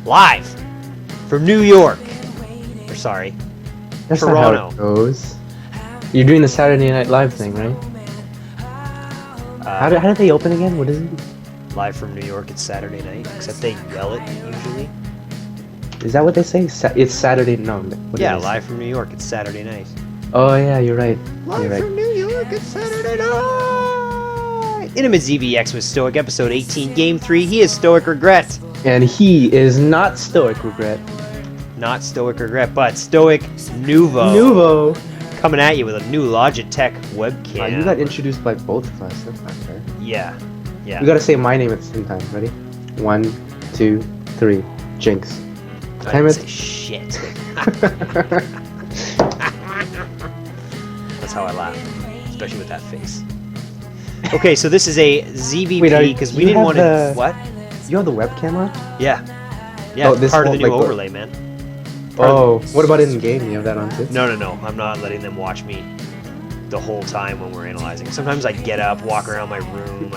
Live from New York. Or sorry, That's Toronto. not how it goes. You're doing the Saturday Night Live thing, right? How do they open again? What is it? Live from New York, it's Saturday night, except they yell it usually. Is that what they say? It's Saturday. No. What Yeah, do they live say? from New York, it's Saturday night. Oh yeah, you're right. Live You're right. from New York, it's Saturday night! Intimate ZVX with Stoic, episode 18, game 3. He is Stoic Regret. And he is not Stoic Regret. Not Stoic Regret, but Stoic Nuvo. Nuvo. Coming at you with a new Logitech webcam. You got introduced by both of us. That's not fair. Yeah. Yeah. You gotta say my name at the same time. Ready? 1, 2, 3. Jinx. I Damn didn't it. say shit. That's how I laugh, especially with that face. Okay, so this is a ZvP because we didn't want to. What? You have the webcam on? Yeah. Yeah, Oh, this part of the won't, new like, overlay, man. Oh, what about in game? You have that on too? No. I'm not letting them watch me the whole time when we're analyzing. Sometimes I get up, walk around my room,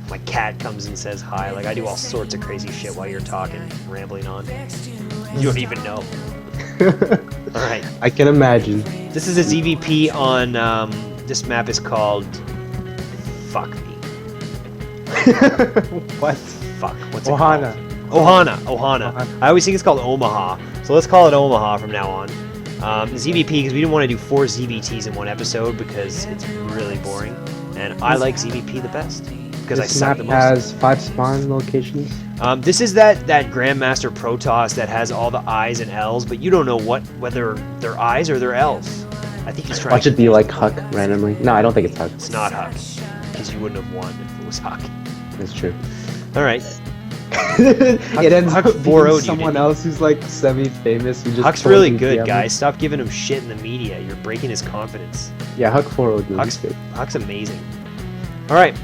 my cat comes and says hi. Like, I do all sorts of crazy shit while you're talking, rambling on. You don't even know. Alright. I can imagine. This is a ZvP on, this map is called... Fuck me. What? Fuck. What's it Ohana. called? Ohana. I always think it's called Omaha. So let's call it Omaha from now on. ZvP, because we didn't want to do 4 ZVTs in one episode because it's really boring. And I like ZvP the best. Because I This suck map the most. has 5 spawn locations. This is that Grandmaster Protoss that has all the I's and L's, but you don't know whether they're I's or they're L's. I think he's trying Watch to... it be like Huck randomly. No, I don't think it's Huck. It's not Huck. Because you wouldn't have won if it was Huck. That's true. Alright. It ends Huck up borrowed being you, someone didn't he? else who's like semi-famous. Who just Huck's told really you good, the guys. Stop giving him shit in the media. You're breaking his confidence. Yeah, Huck 4 good. Huck's amazing. Alright.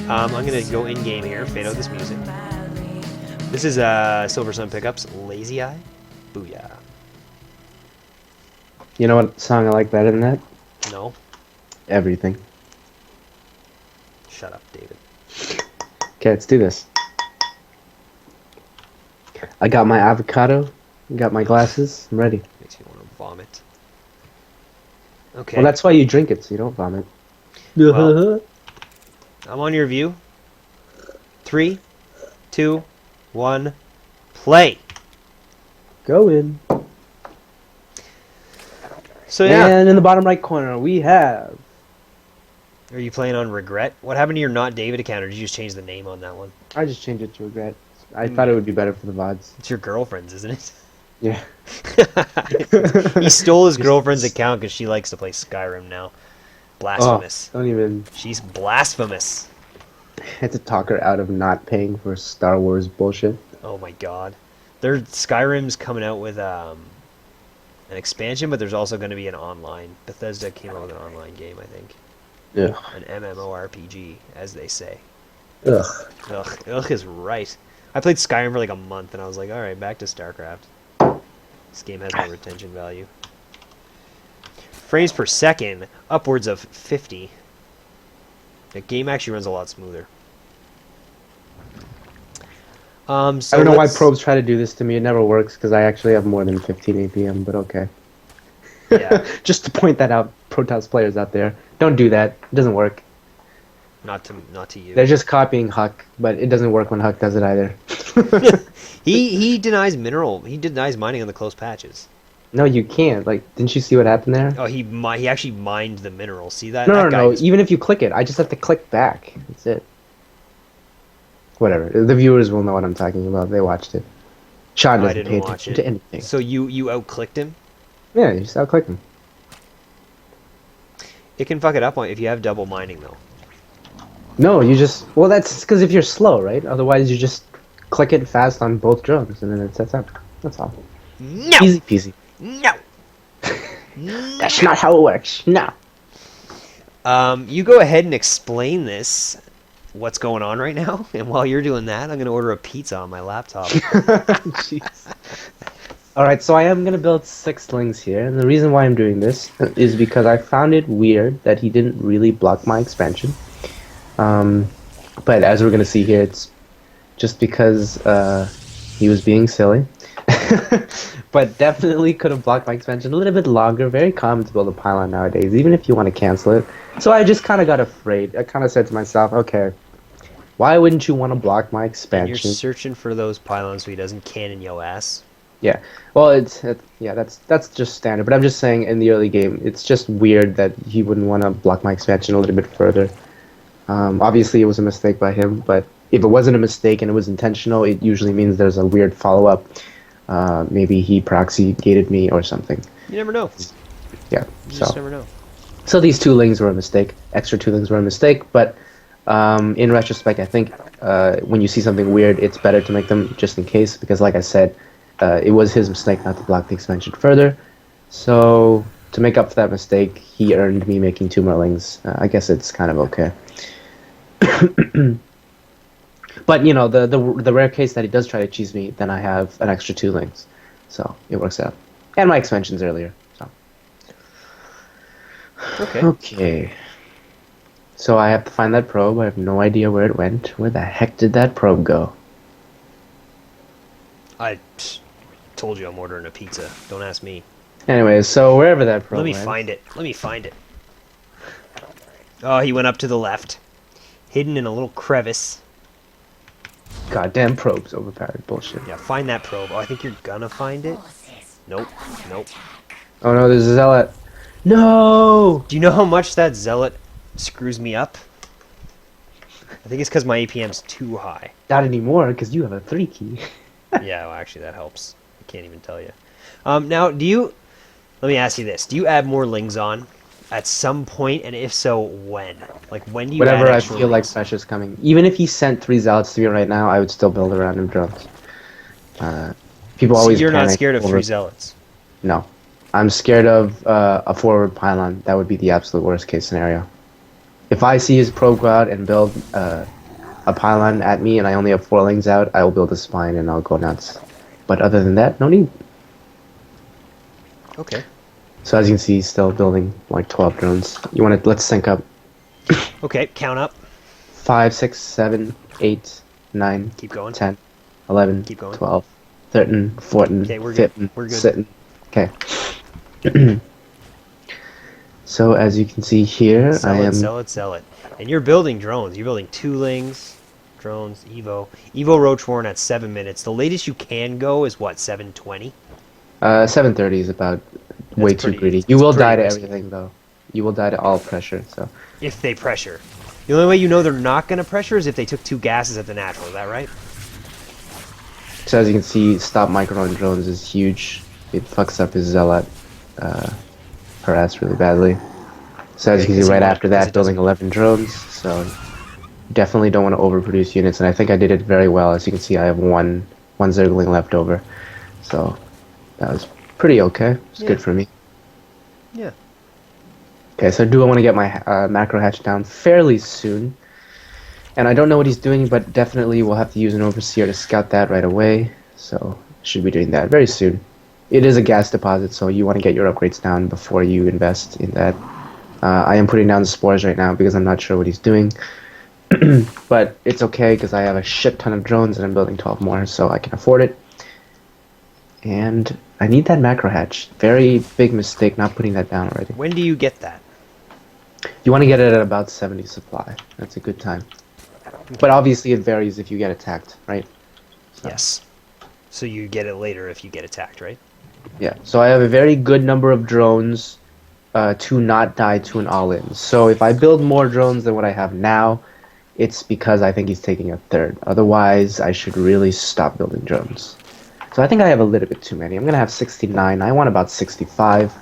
I'm gonna go in-game here, fade out this music. This is Silver Sun Pickups, Lazy Eye. Booyah. You know what song I like better than that? No? Everything. Shut up, David. Okay, let's do this. I got my avocado. Got my glasses. I'm ready. Makes me want to vomit. Okay. Well, that's why you drink it, so you don't vomit. Well, I'm on your view. 3, 2, 1, play. Go in. So yeah, And in the bottom right corner, we have... are you playing on Regret? What happened to your Not David account, or did you just change the name on that one? I just changed it to Regret. I thought it would be better for the VODs. It's your girlfriend's, isn't it? Yeah. He stole his girlfriend's account because she likes to play Skyrim now. Blasphemous. Oh, don't even... She's blasphemous. I had to talk her out of not paying for Star Wars bullshit. Oh my god. Skyrim's coming out with an expansion, but there's also going to be an online. Bethesda came out with an online game, I think. Ugh. An MMORPG, as they say. Ugh. Ugh is right. I played Skyrim for like a month, and I was like, alright, back to StarCraft. This game has no retention value. Frames per second, upwards of 50. The game actually runs a lot smoother. So I don't know why probes try to do this to me. It never works because I actually have more than 15 APM, but okay. Yeah. Just to point that out, Protoss players out there, don't do that. It doesn't work. Not to you. They're just copying Huck, but it doesn't work when Huck does it either. He denies mining on the close patches. No, you can't. Like, didn't you see what happened there? Oh, he actually mined the mineral. See that? No, that no. is- Even if you click it, I just have to click back. That's it. Whatever. The viewers will know what I'm talking about. They watched it. Sean I doesn't didn't pay watch attention it. to anything. So you outclicked him? Yeah, you just outclick him. It can fuck it up if you have double mining though. No, you just... Well, that's because if you're slow, right? Otherwise, you just click it fast on both drums, and then it sets up. That's all. No. Easy peasy. No. That's not how it works. No. You go ahead and explain this. What's going on right now? And while you're doing that, I'm gonna order a pizza on my laptop. Jeez. Alright, so I am going to build 6 slings here, and the reason why I'm doing this is because I found it weird that he didn't really block my expansion. But as we're going to see here, it's just because He was being silly. But definitely could have blocked my expansion a little bit longer. Very common to build a pylon nowadays, even if you want to cancel it. So I just kind of got afraid. I kind of said to myself, okay, why wouldn't you want to block my And expansion? you're searching for those pylons so he doesn't cannon yo ass. Yeah, well, yeah, that's just standard. But I'm just saying, in the early game, it's just weird that he wouldn't want to block my expansion a little bit further. Obviously, it was a mistake by him, but if it wasn't a mistake and it was intentional, it usually means there's a weird follow-up. Maybe he proxy gated me or something. You never know. Yeah, You just never know. So these 2 lings were a mistake. Extra 2 lings were a mistake, but in retrospect, I think when you see something weird, it's better to make them just in case, because like I said, it was his mistake not to block the expansion further. So to make up for that mistake, he earned me making 2 more lings. I guess it's kind of okay. But you know, the rare case that he does try to cheese me, then I have an extra 2 lings, so it works out. And my expansions earlier. So okay. So I have to find that probe. I have no idea where it went. Where the heck did that probe go? I told you I'm ordering a pizza. Don't ask me. Anyways, so wherever that probe Let me went, find it. Let me find it. Oh, he went up to the left. Hidden in a little crevice. goddamn probes overpowered. Bullshit. Yeah, find that probe. Oh, I think you're gonna find it. Nope. Nope. Oh no, there's a zealot. No! Do you know how much that zealot screws me up? I think it's because my APM's too high. Not anymore, because you have a 3 key. Yeah, well, actually, that helps. I can't even tell you. Now, do you... Let me ask you this. Do you add more lings on at some point, and if so, when? Like, when do you Whenever add I extra feel like lings? pressure's coming. Even if he sent 3 zealots to me right now, I would still build around him drones. People So always you're not panic scared of over- 3 zealots? No. I'm scared of a forward pylon. That would be the absolute worst case scenario. If I see his probe go out and build a pylon at me and I only have 4 lings out, I will build a spine and I'll go nuts. But other than that, no need. Okay. So as you can see, he's still building like 12 drones. You want to, let's sync up. Okay, count up. 5, 6, 7, 8, 9, Keep going. 10, 11, Keep going. 12, 13, 14, Okay, we're good. 15, We're good. sitting. Okay. So as you can see here, Sell I it, am... sell it, sell it. And you're building drones. You're building 2 lings, drones, Evo. Evo Roachwarren at 7 minutes. The latest you can go is what, 7:20? 7:30 is about way pretty- too greedy. it's You will pretty die to risky. everything though. You will die to all pressure. So If they pressure. The only way you know they're not going to pressure is if they took 2 gases at the natural. Is that right? as you can see, stop micro drones is huge. It fucks up his zealot harass really badly. So as you can because see, he right won't- after because that, it building doesn't- 11 drones. So definitely don't want to overproduce units, and I think I did it very well. As you can see, I have one zergling left over. So that was pretty okay. It's Yeah. good for me. Yeah. Okay, so do I want to get my macro hatch down fairly soon? And I don't know what he's doing, but definitely we'll have to use an overseer to scout that right away. So should be doing that very soon. It is a gas deposit, so you want to get your upgrades down before you invest in that. I am putting down the spores right now because I'm not sure what he's doing. But it's okay because I have a shit ton of drones and I'm building 12 more, so I can afford it. And I need that macro hatch. Very big mistake not putting that down already. When do you get that? You want to get it at about 70 supply. That's a good time. But obviously it varies if you get attacked, right? So, Yes. So you get it later if you get attacked, right? yeah. So I have a very good number of drones to not die to an all-in. So if I build more drones than what I have now, it's because I think he's taking a third. Otherwise, I should really stop building drones. So I think I have a little bit too many. I'm going to have 69. I want about 65.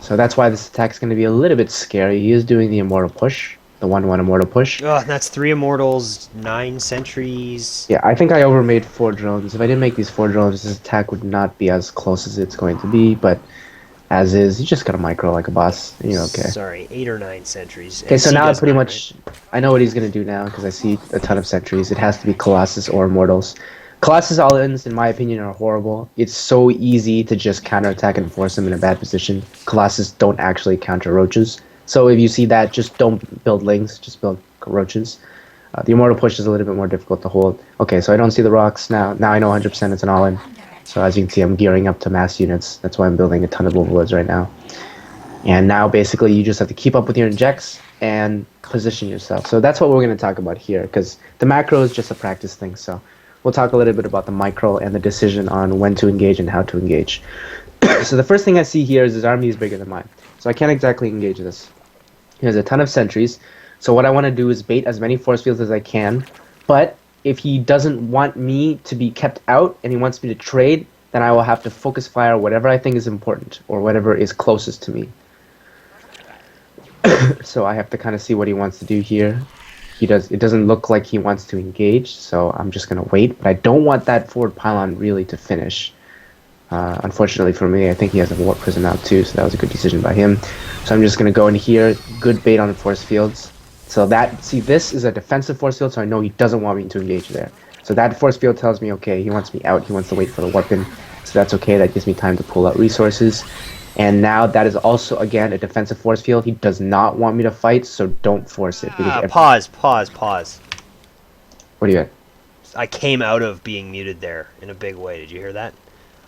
So that's why this attack is going to be a little bit scary. He is doing the Immortal push. The 1-1 Immortal push. Oh, that's 3 Immortals, 9 Sentries. Yeah, I think I overmade 4 drones. If I didn't make these 4 drones, this attack would not be as close as it's going to be. But as is, you just got to micro like a boss. You're okay. Sorry, 8 or 9 Sentries. Okay, And so C now I does pretty 9, much... I know what he's going to do now because I see a ton of sentries. It has to be Colossus or Immortals. Colossus all-ins, in my opinion, are horrible. It's so easy to just counterattack and force them in a bad position. Colossus don't actually counter roaches. So if you see that, just don't build lings, just build roaches. The Immortal push is a little bit more difficult to hold. Okay, so I don't see the rocks now. Now I know 100% it's an all-in. So as you can see, I'm gearing up to mass units. That's why I'm building a ton of overlords right now. And now basically you just have to keep up with your injects and position yourself. So that's what we're going to talk about here, because the macro is just a practice thing. So we'll talk a little bit about the micro and the decision on when to engage and how to engage. So the first thing I see here is his army is bigger than mine. So I can't exactly engage this. He has a ton of sentries. So what I want to do is bait as many force fields as I can. But if he doesn't want me to be kept out and he wants me to trade, then I will have to focus fire whatever I think is important or whatever is closest to me. So I have to kind of see what he wants to do here. It doesn't look like he wants to engage, so I'm just going to wait. But I don't want that forward pylon really to finish. Unfortunately for me, I think he has a warp prison out too, so that was a good decision by him. So I'm just going to go in here, good bait on the force fields. So this is a defensive force field, so I know he doesn't want me to engage there. So that force field tells me, okay, he wants me out, he wants to wait for the weapon. So that's okay, that gives me time to pull out resources. And now that is also, again, a defensive force field. He does not want me to fight, so don't force it. Pause. What do you got? I came out of being muted there in a big way. Did you hear that?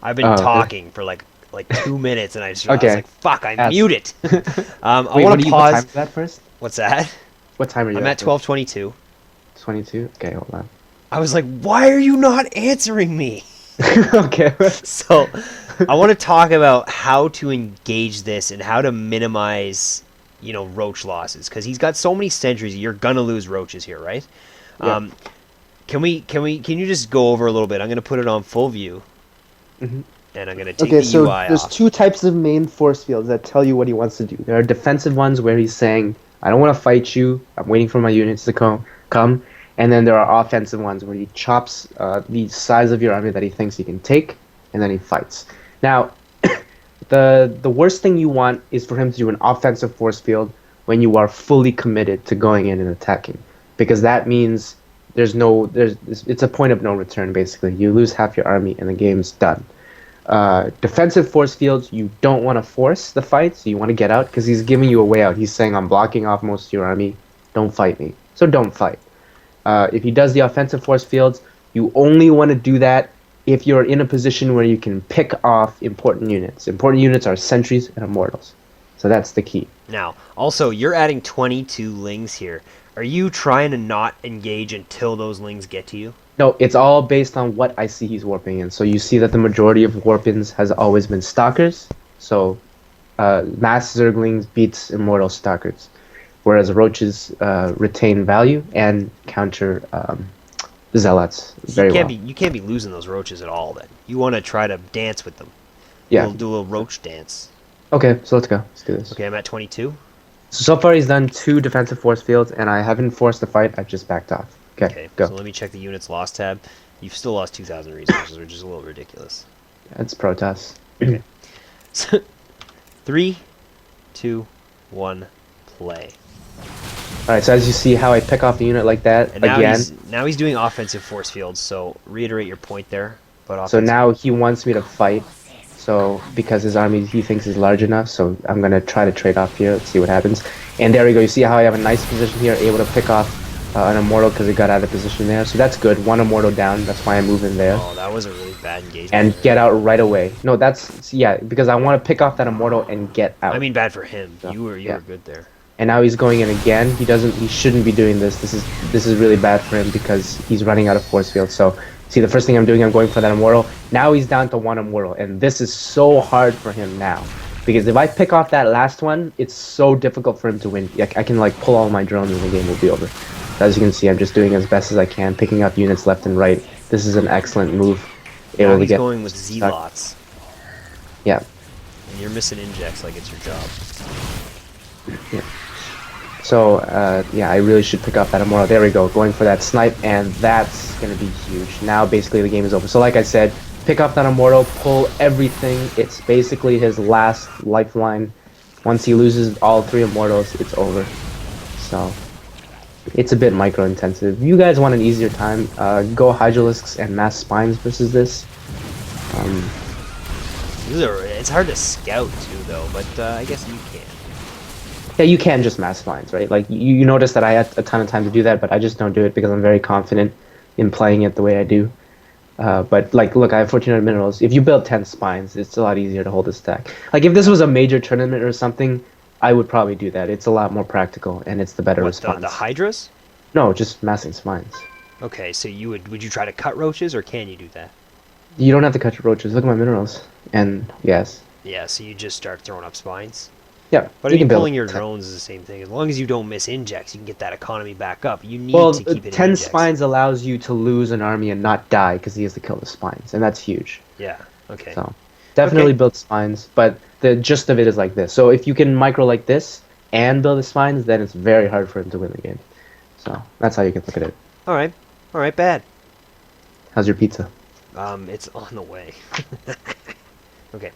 I've been talking for like 2 minutes, and I was like, "Fuck, I'm muted." I want to pause. What time is that first? What's that? What time are you? I'm at 12:22. 22. Okay, hold on. I was like, "Why are you not answering me?" Okay. So, I want to talk about how to engage this and how to minimize, roach losses, because he's got so many sentries. You're gonna lose roaches here, right? Yeah. Can you just go over a little bit? I'm gonna put it on full view. Mm-hmm. And I'm going to take the UI off. There's two types of main force fields that tell you what he wants to do. There are defensive ones where he's saying, I don't want to fight you, I'm waiting for my units to come. And then there are offensive ones where he chops the size of your army that he thinks he can take, and then he fights. Now, the worst thing you want is for him to do an offensive force field when you are fully committed to going in and attacking. Because that means it's a point of no return, basically. You lose half your army and the game's done. Defensive force fields, you don't want to force the fight, so you want to get out, because he's giving you a way out. He's saying, I'm blocking off most of your army, don't fight me. So don't fight. If he does the offensive force fields, you only want to do that if you're in a position where you can pick off important units. Important units are sentries and immortals. So that's the key. Now, also, you're adding 22 lings here. Are you trying to not engage until those lings get to you? No, it's all based on what I see he's warping in. So you see that the majority of warp-ins has always been stalkers. So mass zerglings beats immortal stalkers, whereas roaches retain value and counter zealots very well. You can't be losing those roaches at all. Then you want to try to dance with them. Yeah. Do a little roach dance. Okay, so let's go. Let's do this. Okay, I'm at 22. So far he's done 2 defensive force fields, and I haven't forced the fight. I've just backed off. Okay, go. So let me check the units lost tab. You've still lost 2,000 resources, which is a little ridiculous. That's Protoss. Okay. So, 3, 2, 1, play. Alright, so as you see how I pick off the unit like that, and now he's doing offensive force fields, so reiterate your point there. But so now he wants me to fight, so because his army he thinks is large enough, so I'm going to try to trade off here. Let's see what happens. And there we go. You see how I have a nice position here, able to pick off an immortal because it got out of position there. So that's good. 1 immortal down. That's why I move in there. Oh, that was a really bad engagement. And get out right away. No, because I want to pick off that immortal and get out. I mean, bad for him. So, you were good there. And now he's going in again. He shouldn't be doing this. This is really bad for him because he's running out of force field. So see, the first thing I'm doing, I'm going for that immortal. Now he's down to 1 immortal, and this is so hard for him now. Because if I pick off that last one, it's so difficult for him to win. I can like pull all my drones and the game will be over. So as you can see, I'm just doing as best as I can, picking up units left and right. This is an excellent move. Now he's going with Z-lots. Yeah. And you're missing injects like it's your job. Yeah. So, yeah, I really should pick up that immortal. There we go, going for that snipe, and that's going to be huge. Now, basically, the game is over. So, like I said, pick up that immortal, pull everything. It's basically his last lifeline. Once he loses all 3 immortals, it's over. So, it's a bit micro-intensive. If you guys want an easier time, go Hydralisks and Mass Spines versus this. It's hard to scout, too, though, but I guess you can. Yeah, you can just mass spines, right? Like you notice that I had a ton of time to do that, but I just don't do it because I'm very confident in playing it the way I do. But like, look, I have 1400 minerals. If you build 10 spines, it's a lot easier to hold a stack. Like if this was a major tournament or something, I would probably do that. It's a lot more practical and it's the better What, the response. hydras? No, just massing spines. Okay, so would you try to cut roaches, or can you do that? You don't have to cut your roaches. Look at my minerals. And yes, Yeah, so you just start throwing up spines. yeah, But I you mean, can build pulling your 10. drones is the same thing. As long as you don't miss injects, you can get that economy back up. You need Well, to keep it in 10 injects. spines allows you to lose an army and not die because he has to kill the spines, and that's huge. Yeah. Okay. So definitely Okay. build spines, but the gist of it is like this. So if you can micro like this and build the spines, then it's very hard for him to win the game. So that's how you can look at it. All right. All right. Bad. How's your pizza? It's on the way. Okay.